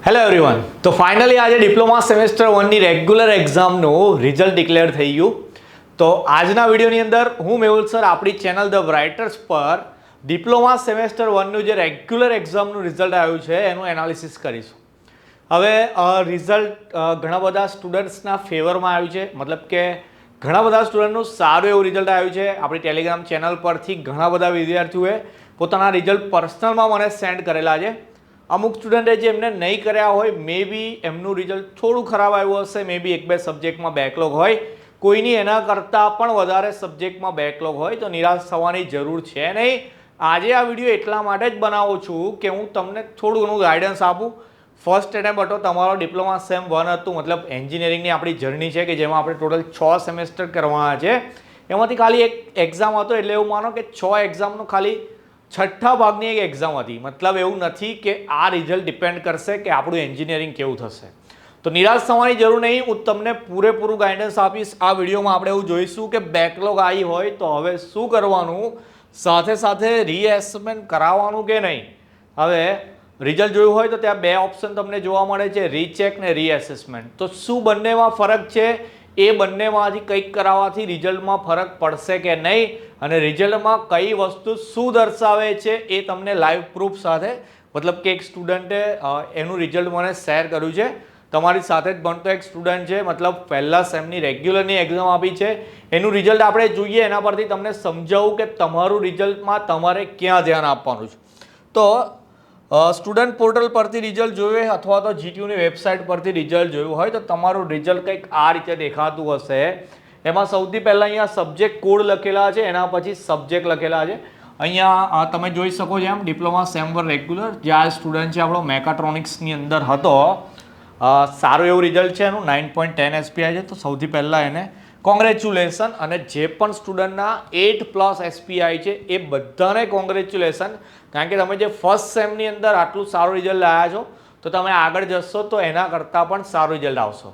Hello everyone. તો finally આજે diploma semester 1ની રેગ્યુલર એક્ઝામનું રિઝલ્ટ ડિક્લેર થઈ ગયું. તો આજના વિડીયોની અંદર હું મેહુલ સર આપણી ચેનલ ધ બ્રાઇટર્સ પર ડિપ્લોમા સેમેસ્ટર 1નું જે રેગ્યુલર એક્ઝામનું રિઝલ્ટ આવ્યું છે એનું એનાલિસિસ કરીશું. હવે રિઝલ્ટ ઘણા બધા સ્ટુડન્ટ્સના ફેવરમાં આવ્યું છે, મતલબ કે ઘણા બધા સ્ટુડન્ટનું સારું એવું રિઝલ્ટ આવ્યું છે. આપણી ટેલિગ્રામ ચેનલ પરથી ઘણા બધા વિદ્યાર્થીઓએ પોતાના રિઝલ્ટ પર્સનલમાં મને સેન્ડ કરેલા છે. અમુક સ્ટુડન્ટે જે એમને નહીં કર્યા હોય, મે બી એમનું રિઝલ્ટ થોડું ખરાબ આવ્યું હશે, મે બી 1-2 સબ્જેક્ટમાં બેકલોગ હોય, કોઈની એના કરતાં પણ વધારે સબ્જેક્ટમાં બેકલોગ હોય, તો નિરાશ થવાની જરૂર છે નહીં. આજે આ વિડીયો એટલા માટે જ બનાવું છું કે હું તમને થોડું ઘણું ગાઈડન્સ આપું. ફર્સ્ટ એટેમ્પ હતો તમારો ડિપ્લોમા સેમ 1 હતું, મતલબ એન્જિનિયરિંગની આપણી જર્ની છે કે જેમાં આપણે ટોટલ 6 સેમેસ્ટર કરવાના છે. એમાંથી ખાલી એક એક્ઝામ હતો, એટલે એવું માનો કે 6 એક્ઝામનું ખાલી છઠ્ઠા ભાગની એક એક્ઝામ હતી. મતલબ એવું નથી કે આ રિઝલ્ટ ડિપેન્ડ કરશે કે આપણું એન્જિનિયરિંગ કેવું થશે. તો નિરાશ થવાની જરૂર નહીં, હું તમને પૂરેપૂરું ગાઈડન્સ આપીશ. આ વિડીયોમાં આપણે એવું જોઈશું કે બેકલોગ આવી હોય તો હવે શું કરવાનું, સાથે સાથે રીએસેસમેન્ટ કરાવવાનું કે નહીં. હવે રિઝલ્ટ જોયું હોય તો ત્યાં 2 ઓપ્શન તમને જોવા મળે છે, રીચેક ને રીએસેસમેન્ટ. તો શું બંનેમાં ફરક છે, એ બંનેમાંથી કંઈક કરાવવાથી રિઝલ્ટમાં ફરક પડશે કે નહીં, અને રિઝલ્ટમાં કઈ વસ્તુ શું દર્શાવે છે એ તમને લાઈવ પ્રૂફ સાથે, મતલબ કે એક સ્ટુડન્ટે એનું રિઝલ્ટ મને શેર કર્યું છે. તમારી સાથે જ ભણતો એક સ્ટુડન્ટ છે, મતલબ પહેલા સેમની રેગ્યુલરની એક્ઝામ આપી છે. એનું રિઝલ્ટ આપણે જોઈએ, એના પરથી તમને સમજાવું કે તમારું રિઝલ્ટમાં તમારે ક્યાં ધ્યાન આપવાનું છે. તો સ્ટુડન્ટ પોર્ટલ પરથી રિઝલ્ટ જોયું અથવા તો જીટીયુની વેબસાઇટ પરથી રિઝલ્ટ જોયું હોય તો તમારું રિઝલ્ટ કંઈક આ રીતે દેખાતું હશે. એમાં સૌથી પહેલાં અહીંયા સબ્જેક્ટ કોડ લખેલા છે, એના પછી સબ્જેક્ટ લખેલા છે. અહીંયા તમે જોઈ શકો છો એમ ડિપ્લોમા સેમ 1 રેગ્યુલર, જે આ સ્ટુડન્ટ છે આપણો મેકાટ્રોનિક્સની અંદર હતો. સારું એવું રિઝલ્ટ છે એનું, 9.10 SPI છે. તો સૌથી પહેલાં એને કોંગ્રેચ્યુલેશન. અને જે પણ સ્ટુડન્ટના 8+ SPI છે એ બધાને કોંગ્રેચ્યુલેશન, કારણ કે તમે જે ફર્સ્ટ સેમની અંદર આટલું સારું રિઝલ્ટ લાવ્યા છો તો તમે આગળ જશો તો એના કરતાં પણ સારું રિઝલ્ટ આવશો.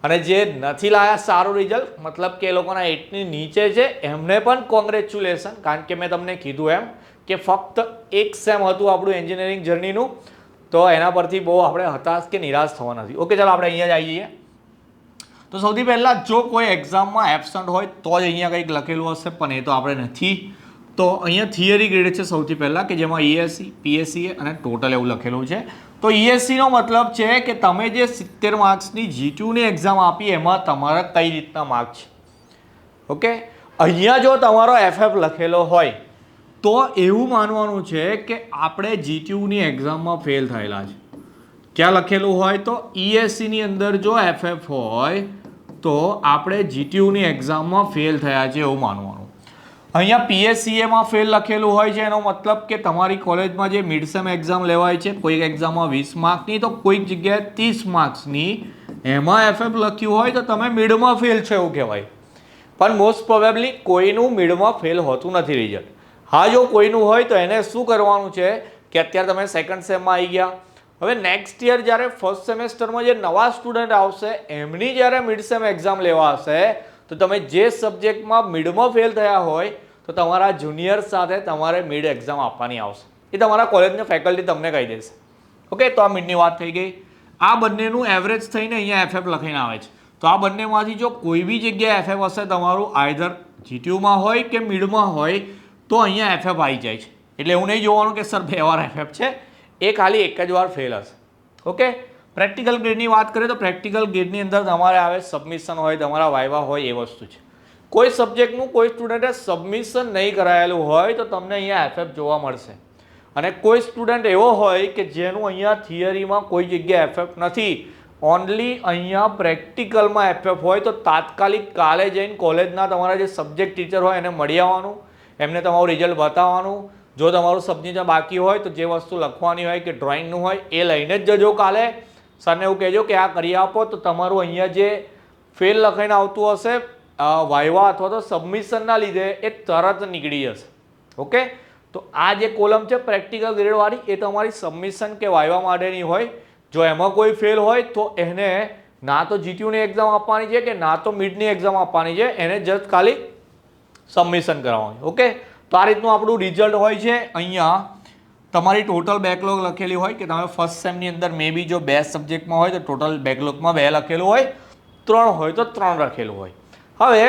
અને જે નથી લાયા સારું રિઝલ્ટ, મતલબ કે એ લોકોના 8ની નીચે છે, એમને પણ કોંગ્રેચ્યુલેશન, કારણ કે મેં તમને કીધું એમ કે ફક્ત એક સેમ હતું આપણું એન્જિનિયરિંગ જર્નીનું, તો એના પરથી બહુ આપણે હતાશ કે નિરાશ થવા નથી. ઓકે, ચાલો આપણે અહીંયા જ આવીએ. તો સૌથી પહેલાં જો કોઈ એક્ઝામમાં એબસન્ટ હોય તો જ અહીંયા કંઈક લખેલું હશે, પણ એ તો આપણે નથી. તો અહીંયા થિયરી ગ્રેડ છે સૌથી પહેલાં, કે જેમાં ESE, PSEA અને ટોટલ એવું લખેલું છે. તો ESEનો મતલબ છે કે તમે જે 70 માર્ક્સની જીટીયુની એક્ઝામ આપી એમાં તમારા કઈ રીતના માર્ક છે. ઓકે, અહીંયા જો તમારો FF લખેલો હોય તો એવું માનવાનું છે કે આપણે જીટીયુની એક્ઝામમાં ફેલ થયેલા છે. ક્યાં લખેલું હોય તો ESEની અંદર જો FF હોય તો આપણે જીટીયુની એક્ઝામમાં ફેલ થયા છે એવું માનવાનું. અહીંયા PSEAમાં ફેલ લખેલું હોય છે, એનો મતલબ કે તમારી કોલેજમાં જે મિડ સેમ એક્ઝામ લેવાય છે, કોઈક એક્ઝામમાં 20 માર્કની તો કોઈક જગ્યાએ 30 માર્ક્સની, એમાં FF લખ્યું હોય તો તમે મિડમાં ફેલ છો એવું કહેવાય. પણ મોસ્ટ પ્રોબેબલી કોઈનું મિડમાં ફેલ હોતું નથી રિઝલ્ટ. હા, જો કોઈનું હોય તો એને શું કરવાનું છે કે અત્યારે તમે સેકન્ડ સેમમાં આવી ગયા, હવે નેક્સ્ટ યર જ્યારે ફર્સ્ટ સેમેસ્ટરમાં જે નવા સ્ટુડન્ટ આવશે એમની જ્યારે મિડ સેમ એક્ઝામ લેવા હશે તો તમે જે સબ્જેક્ટમાં મિડમાં ફેલ થયા હોય તો તમારા જુનિયર સાથે તમારે મિડ એક્ઝામ આપવાની આવશે. એ તમારા કોલેજના ફેકલ્ટી તમને કહી દેશે. ઓકે, તો આ મિડની વાત થઈ ગઈ. આ બંનેનું એવરેજ થઈને અહીંયા FF લખીને આવે છે. તો આ બંનેમાંથી જો કોઈ બી જગ્યાએ FF હશે તમારું, આઈધર જીટીયુમાં હોય કે મિડમાં હોય, તો અહીંયા FF આવી જાય છે. એટલે એવું નહીં જોવાનું કે સર 2 વાર FF છે, એ ખાલી એક જ વાર ફેલ હશે. ઓકે, પ્રેક્ટિકલ ગ્રેડની વાત કરીએ તો પ્રેક્ટિકલ ગ્રેડની અંદર તમારે આવે સબમિશન હોય, તમારા વાઇવા હોય, એ વસ્તુ છે. કોઈ સબ્જેક્ટનું કોઈ સ્ટુડન્ટે સબમિશન નહીં કરાયેલું હોય તો તમને અહીંયા FF જોવા મળશે. અને કોઈ સ્ટુડન્ટ એવો હોય કે જેનું અહીંયા થિયરીમાં કોઈ જગ્યાએ FF નથી, ઓનલી અહીંયા પ્રેક્ટિકલમાં FF હોય, તો તાત્કાલિક કાલે જઈને કોલેજના તમારા જે સબ્જેક્ટ ટીચર હોય એને મળી આવવાનું, એમને તમારું રિઝલ્ટ બતાવવાનું. જો તમારું સબ્જેક્ટ બાકી હોય તો જે વસ્તુ લખવાની હોય કે ડ્રોઈંગનું હોય એ લઈને જ જજો કાલે. સરને એવું કહેજો કે આ કરી આપો, તો તમારું અહીંયા જે ફેલ લખાઈને આવતું હશે વાઇવા અથવા તો સબમિશનના લીધે એ તરત નીકળી જશે. ઓકે, તો આ જે કોલમ છે પ્રેક્ટિકલ ગ્રેડવાળી, એ તમારી સબમિશન કે વાઇવા માટેની હોય. જો એમાં કોઈ ફેલ હોય તો એને ના તો જીટીયુની એક્ઝામ આપવાની છે કે ના તો મિડની એક્ઝામ આપવાની છે, એને જસ્ટ ખાલી સબમિશન કરાવવાની. ઓકે, તો આ રીતનું આપણું રિઝલ્ટ હોય છે અહીંયા તમારી ટોટલ બેકલોગ લખેલી હોય કે તમે ફર્સ્ટ સેમની અંદર મે બી જો 2 સબ્જેક્ટમાં હોય તો ટોટલ બેકલોગમાં 2 લખેલું હોય, 3 હોય તો 3 લખેલું હોય. હવે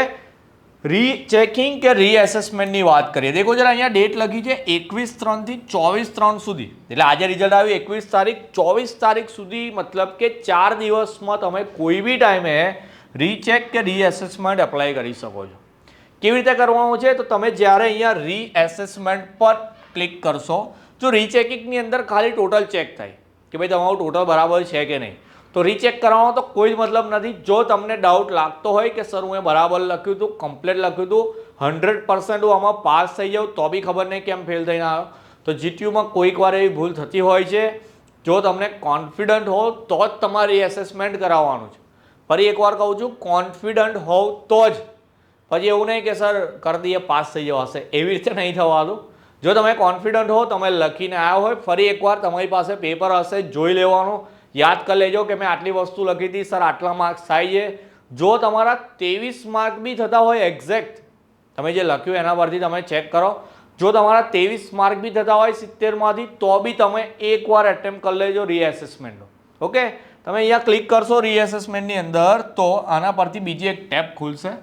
રીચેકિંગ કે રીએસેસમેન્ટની વાત કરીએ. દેખો જરા અહીંયા ડેટ લખી છે 21/3 થી 24/3 સુધી. એટલે આજે રિઝલ્ટ આવ્યું 21 તારીખ, 24 તારીખ સુધી, મતલબ કે 4 દિવસમાં તમે કોઈ બી ટાઈમે રીચેક કે રીએસેસમેન્ટ એપ્લાય કરી શકો છો. કેવી રીતે કરવાનું છે? તો તમે જ્યારે અહીંયા રીએસેસમેન્ટ પર ક્લિક કરશો, જો રીચેકિંગની અંદર ખાલી ટોટલ ચેક થાય કે ભાઈ તમારું ટોટલ બરાબર છે કે નહીં, તો રીચેક કરવાનો તો કોઈ જ મતલબ નથી. જો તમને ડાઉટ લાગતો હોય કે સર હું એ બરાબર લખ્યું હતું, કમ્પ્લીટ લખ્યું હતું, 100% હું આમાં પાસ થઈ જાઉં તો બી ખબર નહીં કેમ ફેલ થઈને આવ્યો, તો જીટીયુમાં કોઈક વાર એવી ભૂલ થતી હોય છે. જો તમને કોન્ફિડન્ટ હો તો જ તમારી એસેસમેન્ટ કરાવવાનું છે. ફરી એકવાર કહું છું, કોન્ફિડન્ટ હોવ તો જ. પછી એવું નહીં કે સર કરી દઈએ પાસ થઈ જવાશે, એવી રીતે નહીં થવાનું. જો તમે કોન્ફિડન્ટ હો, તમે લખીને આવ્યા હોય, ફરી એકવાર તમારી પાસે પેપર હશે, જોઈ લેવાનું, યાદ કરી લેજો કે મેં આટલી વસ્તુ લખી હતી, સર આટલા માર્ક્સ થાય છે. જો તમારા 23 માર્ક બી થતા હોય એક્ઝેક્ટ, તમે જે લખ્યું એના પરથી તમે ચેક કરો, જો તમારા 23 માર્ક બી થતા હોય 70માંથી, તો બી તમે એકવાર એટેમ્પ્ટ કરી લેજો રીએસેસમેન્ટનો. ઓકે, તમે અહીંયા ક્લિક કરશો રીએસેસમેન્ટની અંદર, તો આના પરથી બીજી એક ટેબ ખુલશે,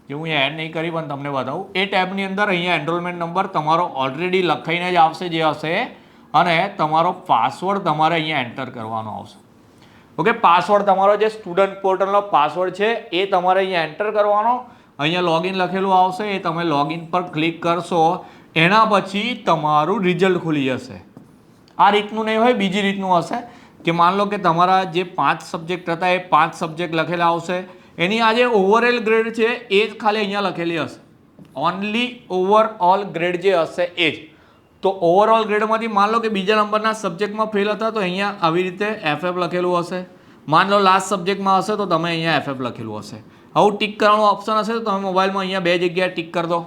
જે હું એડ નહીં કરી પણ તમને બતાવું. એ ટેબની અંદર અહીંયા એનરોલમેન્ટ નંબર તમારો ઓલરેડી લખાઈને જ આવશે જે હશે, અને તમારો પાસવર્ડ તમારે અહીંયા એન્ટર કરવાનો આવશે. ઓકે, પાસવર્ડ તમારો જે સ્ટુડન્ટ પોર્ટલનો પાસવર્ડ છે એ તમારે અહીંયા એન્ટર કરવાનો. અહીંયા લોગિન લખેલું આવશે, એ તમે લોગિન પર ક્લિક કરશો, એના પછી તમારું રિઝલ્ટ ખુલી જશે. આ રીતનું નહીં હોય, બીજી રીતનું હશે કે માન લો કે તમારા જે 5 સબ્જેક્ટ હતા એ 5 સબ્જેક્ટ લખેલા આવશે, એની આ જે ઓવરઓલ ગ્રેડ છે એ જ ખાલી અહીંયા લખેલી હશે. ઓનલી ઓવરઓલ ગ્રેડ જે હશે એ જ. તો ઓવરઓલ ગ્રેડમાંથી માન લો કે બીજા નંબરના સબ્જેક્ટમાં ફેલ હતા તો અહીંયા આવી રીતે FF લખેલું હશે. માન લો લાસ્ટ સબ્જેક્ટમાં હશે તો તમે અહીંયા FF લખેલું હશે. આવું ટીક કરવાનું ઓપ્શન હશે તો તમે મોબાઈલમાં અહીંયા 2 જગ્યાએ ટીક કરી દો.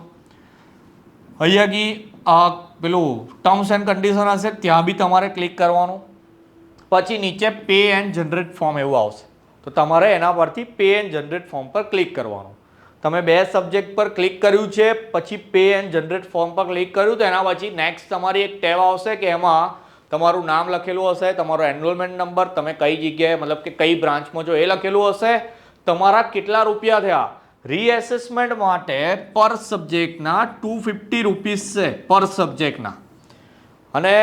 અહીંયા પેલું ટર્મ્સ એન્ડ કન્ડિશન હશે, ત્યાં બી તમારે ક્લિક કરવાનું. પછી નીચે પે એન્ડ જનરેટ ફોર્મ એવું આવશે, તો તમારે એના પરથી પે એન્ડ જનરેટ ફોર્મ પર ક્લિક કરવાનું. તમે 2 સબ્જેક્ટ પર ક્લિક કર્યું છે, પછી પે એન્ડ જનરેટ ફોર્મ પર ક્લિક કર્યું, તો એના પછી નેક્સ્ટ તમારી એક ટેબ આવશે કે એમાં તમારું નામ લખેલું હશે, તમારો એનરોલમેન્ટ નંબર, તમે કઈ જગ્યાએ મતલબ કે કઈ બ્રાન્ચમાં છો એ લખેલું હશે, તમારા કેટલા રૂપિયા થયા. રીએસેસમેન્ટ માટે પર સબ્જેક્ટના 250 રૂપીસ છે પર સબ્જેક્ટના, અને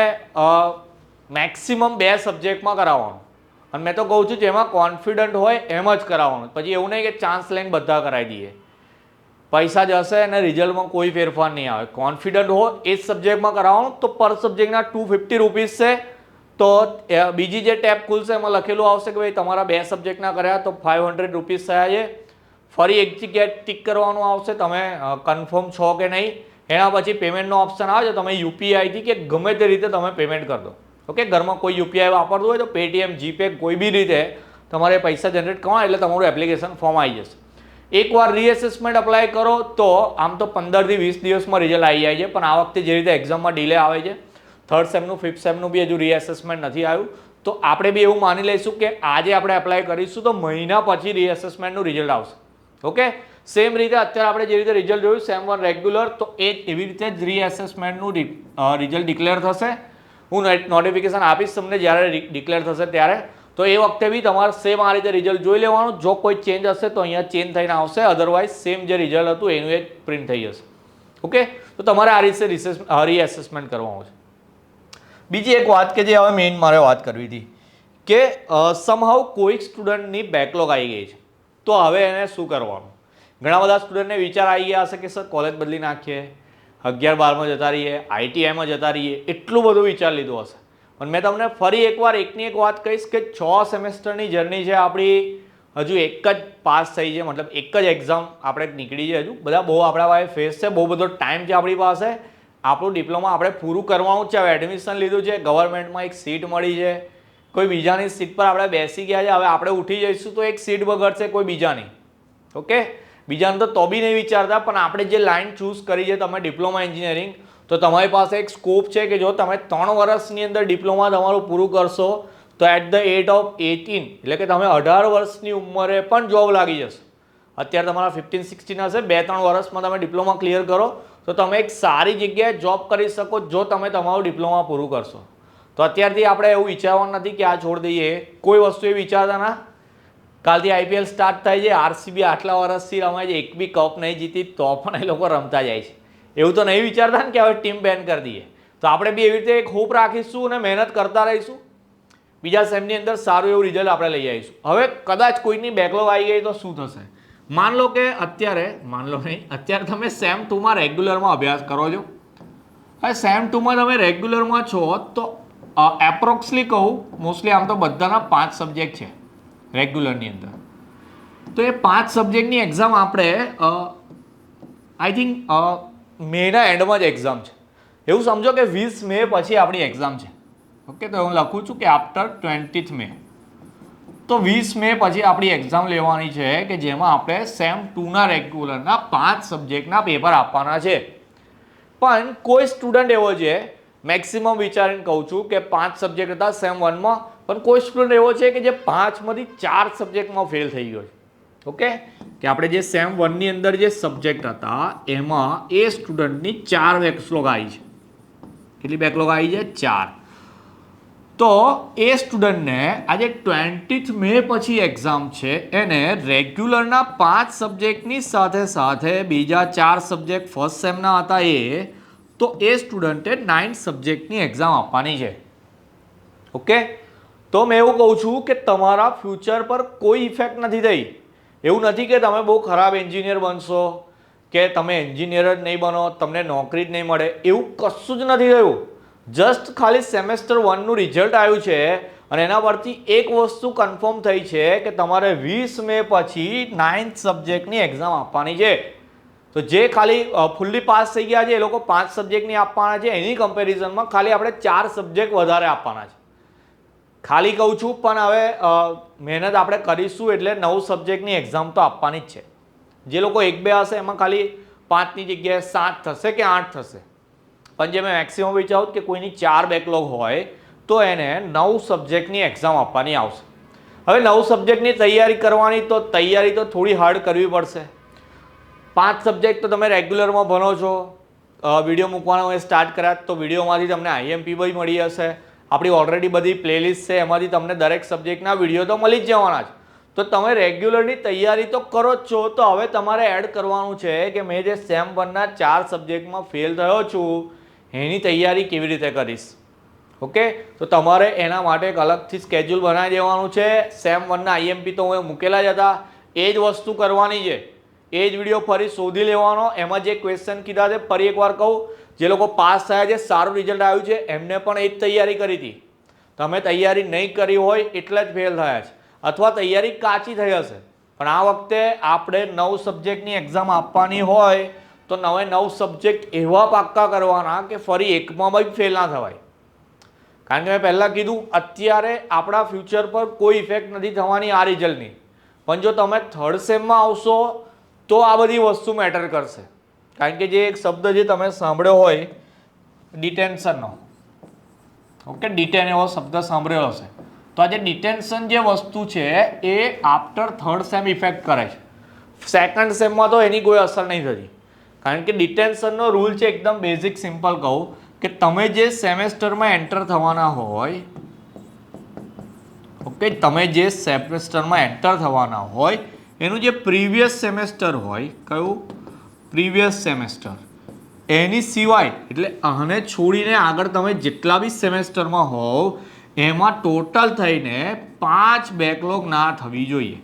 મેક્સિમમ 2 સબ્જેક્ટમાં કરાવવાનું. અને મેં તો કહું છું જેમાં કોન્ફિડન્ટ હોય એમ જ કરાવવાનું. પછી એવું નહીં કે ચાન્સ લઈને બધા કરાવી દઈએ, પૈસા જશે અને રિઝલ્ટમાં કોઈ ફેરફાર નહીં આવે. કોન્ફિડન્ટ હો એ જ સબ્જેક્ટમાં કરાવવાનું. તો પર સબ્જેક્ટના 250 રૂપીસ છે. તો બીજી જે ટેબ ખુલશે એમાં લખેલું આવશે કે ભાઈ તમારા 2 સબ્જેક્ટના કર્યા તો 500 રૂપીસ થયા છે. ફરી એક જગ્યાએ ટીક કરવાનું આવશે, તમે કન્ફર્મ છો કે નહીં. એના પછી પેમેન્ટનો ઓપ્શન આવે છે, તમે યુપીઆઈથી કે ગમે તે રીતે તમે પેમેન્ટ કરી દો. ઓકે, ઘરમાં કોઈ યુપીઆઈ વાપરતું હોય તો પેટીએમ, જીપે, કોઈ બી રીતે તમારે પૈસા જનરેટ કરવાના, એટલે તમારું એપ્લિકેશન ફોર્મ આવી જશે. એકવાર રીએસેસમેન્ટ અપ્લાય કરો તો આમ તો 15 થી 20 દિવસમાં રિઝલ્ટ આવી જાય છે, પણ આ વખતે જે રીતે એક્ઝામમાં ડિલે આવે છે, 3rd સેમનું 5th સેમનું બી હજુ રીએસેસમેન્ટ નથી આવ્યું, તો આપણે બી એવું માની લઈશું કે આજે આપણે એપ્લાય કરીશું તો મહિના પછી રીએસેસમેન્ટનું રિઝલ્ટ આવશે. ઓકે, સેમ રીતે અત્યારે આપણે જે રીતે રિઝલ્ટ જોયું સેમ 1 રેગ્યુલર, તો એ એવી રીતે જ રીએસેસમેન્ટનું રિઝલ્ટ ડિક્લેર થશે. હું નોટિફિકેશન આપીશ તમને જ્યારે ડિક્લેર થશે ત્યારે. તો એ વખતે બી તમારે સેમ આ રીતે રિઝલ્ટ જોઈ લેવાનું. જો કોઈ ચેન્જ હશે તો અહીંયા ચેન્જ થઈને આવશે, અધરવાઇઝ સેમ જે રિઝલ્ટ હતું એનું એ પ્રિન્ટ થઈ જશે. ઓકે, તો તમારે આ રીતે રીએસેસમેન્ટ કરવાનું છે. બીજી એક વાત કે જે હવે મેઇન મારે વાત કરવી હતી કે સમહાઉ કોઈક સ્ટુડન્ટની બેકલોગ આવી ગઈ છે, તો હવે એને શું કરવાનું. ઘણા બધા સ્ટુડન્ટને વિચાર આવી ગયા હશે કે સર કોલેજ બદલી નાખીએ, 11-12માં જતા રહીએ, આઈટીઆઈમાં જતા રહીએ, એટલું બધું વિચાર લીધું હશે. પણ મેં તમને ફરી એકવાર એકની એક વાત કહીશ કે 6 સેમેસ્ટરની જર્ની છે આપણી, હજુ એક જ પાસ થઈ છે, મતલબ એક જ એક્ઝામ આપણે નીકળી છે. હજુ બધા બહુ આપણા પાસે ફેસ છે, બહુ બધો ટાઈમ છે આપણી પાસે. આપણું ડિપ્લોમા આપણે પૂરું કરવાનું છે. હવે એડમિશન લીધું છે, ગવર્મેન્ટમાં એક સીટ મળી છે, કોઈ બીજાની સીટ પર આપણે બેસી ગયા છે, હવે આપણે ઉઠી જઈશું તો એક સીટ બગડશે કોઈ બીજાની. ઓકે, બીજાને તો બી નહીં વિચારતા, પણ આપણે જે લાઇન ચૂઝ કરી છે તમે ડિપ્લોમા એન્જિનિયરિંગ, તો તમારી પાસે એક સ્કોપ છે કે જો તમે 3 વર્ષની અંદર ડિપ્લોમા તમારું પૂરું કરશો તો એટ ધ એજ ઓફ 18, એટલે કે તમે 18 વર્ષની ઉંમરે પણ જોબ લાગી જશે. અત્યારે તમારા 15-16 હશે, 2-3 વર્ષમાં તમે ડિપ્લોમા ક્લિયર કરો તો તમે એક સારી જગ્યાએ જોબ કરી શકો જો તમે તમારું ડિપ્લોમા પૂરું કરશો. તો અત્યારથી આપણે એવું વિચારવાનું નથી કે આ છોડી દઈએ, કોઈ વસ્તુ એ વિચારતા ના. કાલથી IPL સ્ટાર્ટ થાય છે, RCB આટલા વર્ષથી રમાય છે, એક બી કપ નહીં જીતી તો પણ એ લોકો રમતા જાય છે. એવું તો નહીં વિચારતા ને કે હવે ટીમ બેન કરી દઈએ. તો આપણે બી એવી રીતે એક હોપ રાખીશું અને મહેનત કરતા રહીશું. બીજા સેમની અંદર સારું એવું રિઝલ્ટ આપણે લઈ આવીશું. હવે કદાચ કોઈની બેકલોગ આવી ગઈ તો શું થશે? માન લો કે અત્યારે તમે સેમ 2માં રેગ્યુલરમાં અભ્યાસ કરો છો. હવે સેમ 2માં તમે રેગ્યુલરમાં છો તો એપ્રોક્સલી કહું, મોસ્ટલી આમ તો બધાના 5 સબ્જેક્ટ છે રેગ્યુલરની અંદર. તો એ 5 સબ્જેક્ટની એક્ઝામ આપણે આઈ થિંક મેના એન્ડમાં જ એક્ઝામ છે. એવું સમજો કે 20 મે પછી આપણી એક્ઝામ છે. ઓકે, તો હું લખું છું કે આફ્ટર 20th મે. તો 20 મે પછી આપણી એક્ઝામ લેવાની છે કે જેમાં આપણે સેમ 2ના રેગ્યુલરના 5 સબ્જેક્ટના પેપર આપવાના છે. પણ કોઈ સ્ટુડન્ટ એવો છે, મેક્સિમમ વિચારીને કહું છું કે 5 સબ્જેક્ટ હતા સેમ 1માં, પણ કોઈ સ્ટુડન્ટ એવો છે કે જે 5માંથી 4 સબ્જેક્ટમાં ફેલ થઈ ગયો છે. ઓકે, કે આપણે જે સેમ 1ની અંદર જે સબ્જેક્ટ હતા એમાં એ સ્ટુડન્ટની 4 બેકલોગ આવી છે. કેટલી બેકલોગ આવી છે? 4. તો એ સ્ટુડન્ટને આજે 20th મે પછી એક્ઝામ છે, એને રેગ્યુલરના 5 સબ્જેક્ટની સાથે સાથે બીજા 4 સબ્જેક્ટ ફર્સ્ટ સેમના હતા તો એ સ્ટુડન્ટે 9 સબ્જેક્ટની એક્ઝામ આપવાની છે. ઓકે, તો મેં એવું કહું છું કે તમારા ફ્યુચર પર કોઈ ઇફેક્ટ નથી થઈ. એવું નથી કે તમે બહુ ખરાબ એન્જિનિયર બનશો કે તમે એન્જિનિયર જ નહીં બનો, તમને નોકરી જ નહીં મળે, એવું કશું જ નથી થયું. જસ્ટ ખાલી સેમેસ્ટર 1નું રિઝલ્ટ આવ્યું છે અને એના પરથી એક વસ્તુ કન્ફર્મ થઈ છે કે તમારે 20 મે પછી 9th સબ્જેક્ટની એક્ઝામ આપવાની છે. તો જે ખાલી ફૂલ્લી પાસ થઈ ગયા છે એ લોકો 5 સબ્જેક્ટની આપવાના છે, એની કમ્પેરિઝનમાં ખાલી આપણે 4 સબ્જેક્ટ વધારે આપવાના છે. ખાલી કહું છું, પણ હવે મહેનત આપણે કરીશું એટલે 9 સબ્જેક્ટની એક્ઝામ તો આપવાની જ છે. જે લોકો 1-2 હશે એમાં ખાલી 5ની જગ્યાએ 7 થશે કે 8 થશે. પણ જે મેં મેક્સિમમ વિચારું કે કોઈની 4 બેકલોગ હોય તો એને 9 સબ્જેક્ટની એક્ઝામ આપવાની આવશે. હવે 9 સબ્જેક્ટની તૈયારી કરવાની, તો તૈયારી તો થોડી હાર્ડ કરવી પડશે. 5 સબ્જેક્ટ તો તમે રેગ્યુલરમાં ભણો છો, વિડીયો મૂકવાનો મેં સ્ટાર્ટ કર્યા તો વિડીયોમાંથી તમને IMP બી મળી હશે. આપણી ઓલરેડી બધી પ્લેલિસ્ટ છે, એમાંથી તમને દરેક સબ્જેક્ટના વિડીયો તો મળી જ જવાના છે. તો તમે રેગ્યુલરની તૈયારી તો કરો જ છો, તો હવે તમારે એડ કરવાનું છે કે મેં જે સેમ 1ના 4 સબ્જેક્ટમાં ફેલ થયો છું એની તૈયારી કેવી રીતે કરીશ. ઓકે, તો તમારે એના માટે એક અલગથી સ્કેડ્યુલ બનાવી દેવાનું છે. સેમ 1ના IMP તો હું મૂકેલા જ હતા, એ જ વસ્તુ કરવાની છે. એ જ વિડીયો ફરી શોધી લેવાનો. એમાં જે ક્વેશ્ચન કીધા છે ફરી એકવાર કહું, જે લોકો પાસ થયા છે, સારું રિઝલ્ટ આવ્યું છે, એમને પણ એ જ તૈયારી કરી હતી. તમે તૈયારી નહીં કરી હોય એટલે જ ફેલ થયા છે, અથવા તૈયારી કાચી થઈ હશે. પણ આ વખતે આપણે 9 સબ્જેક્ટની એક્ઝામ આપવાની હોય તો 9 સબ્જેક્ટ એવા પાક્કા કરવાના કે ફરી એકમાં બી ફેલ ના થવાય. કારણ કે મેં પહેલાં કીધું, અત્યારે આપણા ફ્યુચર પર કોઈ ઇફેક્ટ નથી થવાની આ રિઝલ્ટની. પણ જો તમે 3rd સેમમાં આવશો તો આ બધી વસ્તુ મેટર કરશે. કારણ કે જે એક શબ્દ જે તમે સાંભળ્યો હોય ડિટેન્શનનો, ઓકે, ડિટેન એવો શબ્દ સાંભળ્યો હશે. તો આ જે ડિટેન્શન જે વસ્તુ છે એ આફ્ટર 3rd સેમ ઇફેક્ટ કરે છે. 2nd સેમમાં તો એની કોઈ અસર નહીં થતી. કારણ કે ડિટેન્શનનો રૂલ છે એકદમ બેઝિક સિમ્પલ કહું કે તમે જે સેમેસ્ટરમાં એન્ટર થવાના હોય, ઓકે, તમે જે સેમેસ્ટરમાં એન્ટર થવાના હોય એનું જે પ્રીવિયસ સેમેસ્ટર હોય, કયું? પ્રીવિયસ સેમેસ્ટર, એની સિવાય એટલે આને છોડીને આગળ તમે જેટલા બી સેમેસ્ટરમાં હોવ એમાં ટોટલ થઈને 5 બેકલોગ ના થવી જોઈએ.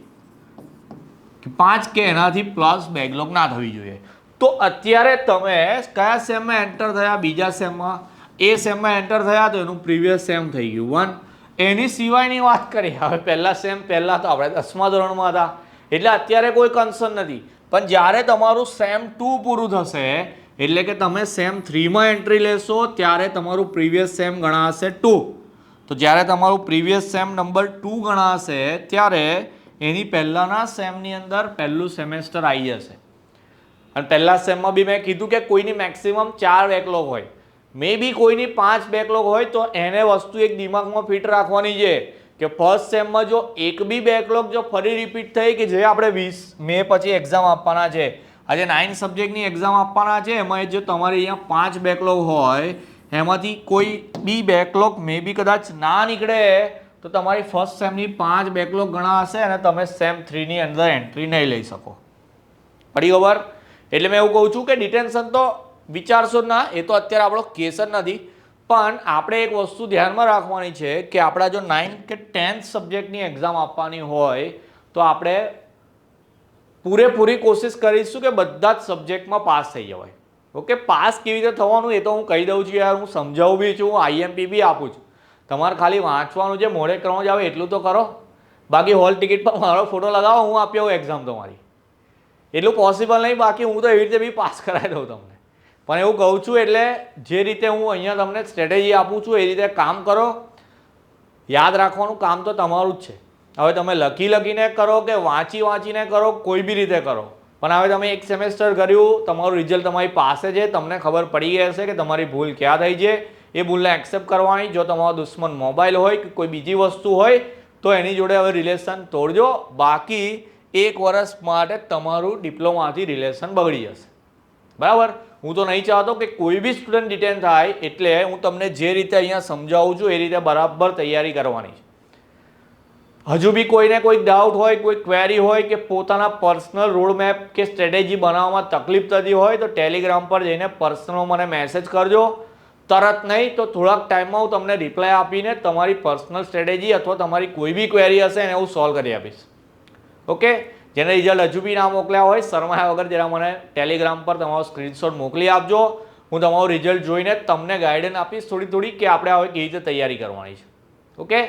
5 કે એનાથી પ્લસ બેકલોગ ના થવી જોઈએ. તો અત્યારે તમે કયા સેમમાં એન્ટર થયા? બીજા સેમમાં. એ સેમમાં એન્ટર થયા તો એનું પ્રીવિયસ સેમ થઈ ગયું 1. એની સિવાયની વાત કરીએ, હવે પહેલા સેમ પહેલાં તો આપણે 10મા ધોરણમાં હતા એટલે અત્યારે કોઈ કન્સર્ન નથી. પણ જ્યારે તમારું સેમ 2 પૂરું થશે એટલે કે તમે સેમ 3માં એન્ટ્રી લેશો ત્યારે તમારું પ્રીવિયસ સેમ ગણાશે 2. તો જ્યારે તમારું પ્રીવિયસ સેમ નંબર 2 ગણાશે ત્યારે એની પહેલાંના સેમની અંદર પહેલું સેમેસ્ટર આવી જશે. અને પહેલા સેમમાં બી મેં કીધું કે કોઈની મેક્સિમમ 4 બેકલોગ હોય, મે બી કોઈની 5 બેકલોગ હોય, તો એને વસ્તુ એક દિમાગમાં ફિટ રાખવાની છે કે ફર્સ્ટ સેમમાં જો એક બી બેકલોગ જો ફરી રિપીટ થઈ કે જે આપણે 20 મે પછી એક્ઝામ આપવાના છે આજે 9 સબ્જેક્ટની એક્ઝામ આપવાના છે, એમાં જો તમારે અહીંયા 5 બેકલોગ હોય એમાંથી કોઈ બી બેકલોગ મે બી કદાચ ના નીકળે તો તમારી ફર્સ્ટ સેમની 5 બેકલોગ ગણા હશે અને તમે સેમ 3ની અંદર એન્ટ્રી નહીં લઈ શકો. પડી ખબર? એટલે મેં એવું કહું છું કે ડિટેન્શન તો વિચારશો જ ના, એ તો અત્યારે આપણો કેસ જ નથી. પણ આપણે એક વસ્તુ ધ્યાનમાં રાખવાની છે કે આપણા જો 9 કે 10th સબ્જેક્ટની એક્ઝામ આપવાની હોય તો આપણે પૂરેપૂરી કોશિશ કરીશું કે બધા જ સબ્જેક્ટમાં પાસ થઈ જવાય. ઓકે, પાસ કેવી રીતે થવાનું એ તો હું કહી દઉં છું યાર, હું સમજાવું બી છું, હું આઈએમપી બી આપું છું. તમારે ખાલી વાંચવાનું છે, મોડે કરવાનું જ આવે એટલું તો કરો. બાકી હોલ ટિકિટ પર મારો ફોટો લગાવો, હું આપી આવું એક્ઝામ તમારી. એટલું પોસિબલ નહીં, બાકી હું તો એવી રીતે બી પાસ કરાવી દઉં તમને. પણ એવું કહું છું એટલે જે રીતે હું અહીંયા તમને સ્ટ્રેટેજી આપું છું એ રીતે કામ કરો. યાદ રાખવાનું કામ તો તમારું જ છે. હવે તમે લખીને કરો કે વાંચીને કરો, કોઈ બી રીતે કરો, પણ હવે તમે એક સેમેસ્ટર કર્યું, તમારું રિઝલ્ટ તમારી પાસે છે, તમને ખબર પડી ગઈ હશે કે તમારી ભૂલ ક્યાં થઈ છે. એ ભૂલને એક્સેપ્ટ કરવાની. જો તમારો દુશ્મન મોબાઈલ હોય કે કોઈ બીજી વસ્તુ હોય તો એની જોડે હવે રિલેશન તોડજો. બાકી 1 વર્ષ માટે તમારું ડિપ્લોમાથી રિલેશન બગડી જશે. બરાબર? હું તો નહીં ચાહતો કે કોઈ બી સ્ટુડન્ટ ડિટેન થાય, એટલે હું તમને જે રીતે અહીંયા સમજાવું છું એ રીતે બરાબર તૈયારી કરવાની છે. હજુ બી કોઈને કોઈ ડાઉટ હોય, કોઈ ક્વેરી હોય કે પોતાના પર્સનલ રોડ મેપ કે સ્ટ્રેટેજી બનાવવામાં તકલીફ થતી હોય તો ટેલિગ્રામ પર જઈને પર્સનલ મને મેસેજ કરજો. તરત નહીં તો થોડાક ટાઈમમાં હું તમને રિપ્લાય આપીને તમારી પર્સનલ સ્ટ્રેટેજી અથવા તમારી કોઈ બી ક્વેરી હશે એને હું સોલ્વ કરી આપીશ. ઓકે, જેને રિઝલ્ટ હજુ બી ના મોકલ્યા હોય શરમાયા વગર જરા મને ટેલિગ્રામ પર તમારો સ્ક્રીનશોટ મોકલી આપજો. હું તમારું રિઝલ્ટ જોઈને તમને ગાઈડન્સ આપીશ થોડી કે આપણે હવે કેવી રીતે તૈયારી કરવાની છે. ઓકે,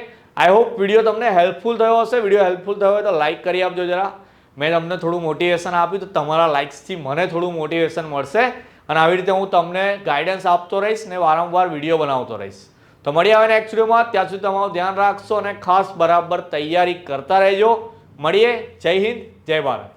આઈ હોપ વિડીયો તમને હેલ્પફુલ થયો હશે. વિડીયો હેલ્પફુલ થયો હોય તો લાઇક કરી આપજો જરા. મેં તમને થોડું મોટિવેશન આપ્યું તો તમારા લાઇક્સથી મને થોડું મોટિવેશન મળશે અને આવી રીતે હું તમને ગાઈડન્સ આપતો રહીશ ને વારંવાર વિડીયો બનાવતો રહીશ. તો મળી આવે નેક્સ્ટ વિડીયોમાં. ત્યાં સુધી તમારું ધ્યાન રાખશો અને ખાસ બરાબર તૈયારી કરતા રહેજો. મળીએ. જય હિન્દ, જય ભારત.